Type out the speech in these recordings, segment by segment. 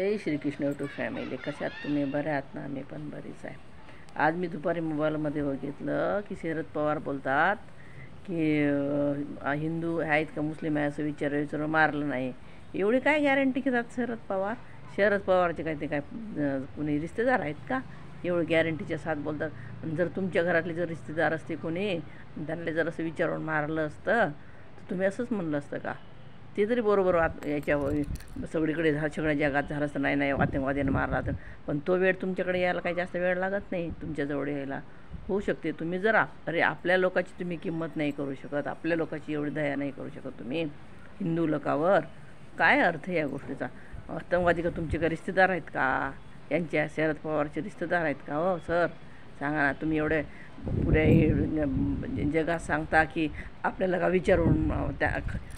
जय Shrikrishna YouTube family, कशात तुम्ही? बरे आहात ना? मी पण बरीच आहे. आज मी दुपारी मोबाईलमध्ये बघितलं की शरद पवार बोलतात की हिंदू आहेत का मुस्लिम आहे असं विचार मारलं नाही. एवढी काय गॅरंटी घेतात शरद पवार? शरद पवारचे काय ते काय कोणी रिश्तेदार आहेत का? एवढं गॅरंटीच्या साथ बोलतात. जर तुमच्या घरातले जर रिश्तेदार असते कोणी, त्यांना जर असं विचारून मारलं असतं तर तुम्ही असंच म्हणलं असतं का? ते तरी बरोबर याच्या सगळीकडे सगळ्या जगात झालं असतं. नाही आतंकवाद्यानं मारला तर. पण तो वेळ तुमच्याकडे यायला काही जास्त वेळ लागत नाही. तुमच्याजवळ यायला होऊ शकते. तुम्ही जरा आपल्या लोकांची तुम्ही किंमत नाही करू शकत, आपल्या लोकांची एवढी दया नाही करू शकत तुम्ही हिंदू लोकांवर. काय अर्थ या गोष्टीचा? आतंकवादी का तुमचे का रिश्तेदार आहेत का? यांच्या शरद पवारचे रिश्तेदार आहेत का? हो सर, सांगा ना. तुम्ही एवढे पुऱ्या जगात सांगता की आपल्याला का विचारून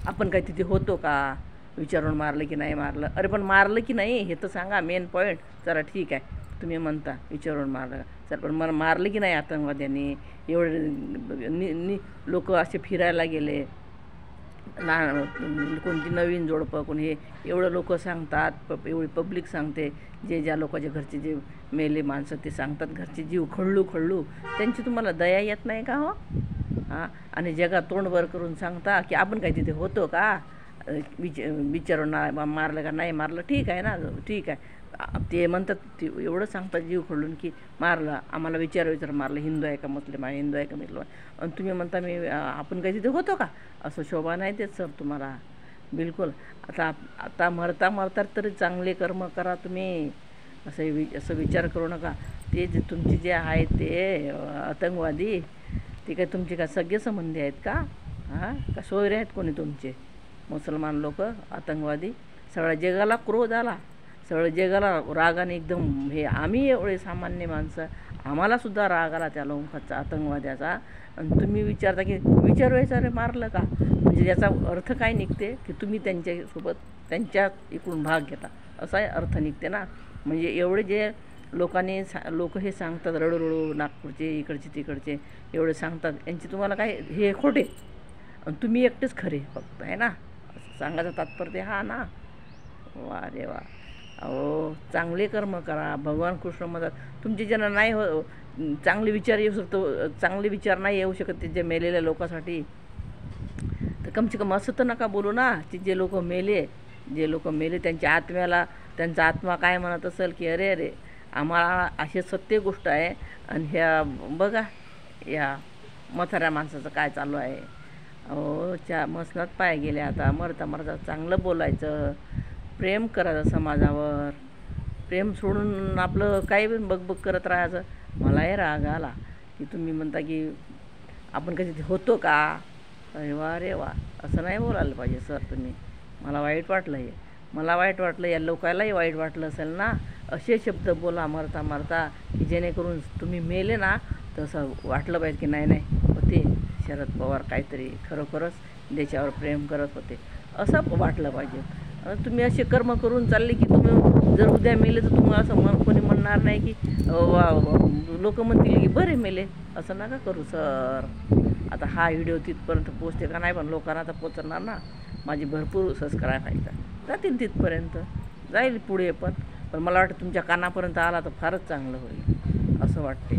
आपण काय तिथे होतो का? विचारून मारलं की नाही मारलं? अरे पण मारलं की नाही हे तर सांगा, मेन पॉईंट. चला ठीक आहे, तुम्ही म्हणता विचारून मारलं सर, पण मला मारलं की नाही आतंकवाद्यांनी? एवढे लोक असे फिरायला गेले, लहान कोणती नवीन जोडपं कोणी, हे एवढं लोक सांगतात, एवढी पब्लिक सांगते. ज्या लोकांच्या घरचे जे मेले माणसं ते सांगतात, घरचे जीव खळू त्यांची तुम्हाला दया येत नाही का? हो हां. आणि जगात तोंड वर करून सांगता की आपण काय तिथे होतो का? विचारून मारलं का नाही मारलं? ठीक आहे ना, ठीक आहे. ते म्हणतात, ते एवढं सांगतात जीव खडून की मारलं, आम्हाला विचार मारलं, हिंदू आहे का मुस्लिम आहे, हिंदू आहे का मुस्लिम आहे. आणि तुम्ही म्हणता आपण काही तिथे होतो का? असं शोभा नाही देत सर तुम्हाला, बिलकुल. आता मरता तरी चांगले कर्म करा तुम्ही. असं विचार करू नका. ते जे तुमचे जे आहेत ते आतंकवादी, ते काय तुमचे का सगळे संबंधी आहेत का? हां, का सोयरे आहेत कोणी तुमचे मुसलमान लोक आतंकवादी? सगळ्या जगाला क्रोध आला, सगळ्या जगाला रागाने एकदम. हे आम्ही एवढे सामान्य माणसं, आम्हालासुद्धा राग आला त्या लोकांचा, आतंकवाद्याचा. आणि तुम्ही विचारता की विचारवायचं रे मारलं का? म्हणजे याचा अर्थ काय निघते की तुम्ही त्यांच्यासोबत त्यांच्या इकडून भाग घेता, असा अर्थ निघते ना. म्हणजे एवढे जे लोक हे सांगतात, रडू नागपूरचे इकडचे तिकडचे एवढे सांगतात, यांची तुम्हाला काय हे खोटे आणि तुम्ही एकटेच खरे फक्त, आहे ना? असं सांगायचं तात्पर्य हा ना. वा रे वा. अहो, चांगले कर्म करा. भगवान कृष्ण म्हणतात तुमचे ज्यांना नाही चांगले विचार येऊ शकतो, चांगले विचार नाही येऊ शकत ते जे मेलेल्या लोकांसाठी, तर कमसे कम असं तर नका बोलू ना. जे लोक मेले त्यांच्या आत्म्याला, त्यांचा आत्मा काय म्हणत असेल की अरे आम्हाला अशी सत्य गोष्ट आहे. आणि ह्या बघा या म्हाताऱ्या माणसाचं काय चालू आहे. अहो, मसनात पाय गेले. आता मरता चांगलं बोलायचं, प्रेम करायचं समाजावर. प्रेम सोडून आपलं काही पण बघ करत राहायचं. मलाही राग आला की तुम्ही म्हणता की आपण कधी होतो का? अरे वा, असं नाही बोलायला पाहिजे सर तुम्ही. मला वाईट वाटलं हे, मला वाईट वाटलं, या लोकांनाही वाईट वाटलं असेल ना. असे शब्द बोला मरता की जेणेकरून तुम्ही मेले ना तसं वाटलं पाहिजे की नाही होते शरद पवार काहीतरी खरोखरच देशावर प्रेम करत होते, असं वाटलं पाहिजे. तुम्ही असे कर्म करून चालले की तुम्ही जर उद्या मेले तर तुम्हाला असं कोणी म्हणणार नाही की लोक म्हणतील की बरे मेले. असं नका करू सर. आता हा व्हिडिओ तिथपर्यंत पोचते का नाही, पण लोकांना आता पोचणार ना. माझी भरपूर सबस्क्राईब व्हायचा जातील तिथपर्यंत, जाईल पुढे पण मला वाटतं तुमच्या कानापर्यंत आला तर फारच चांगलं होईल असं वाटते.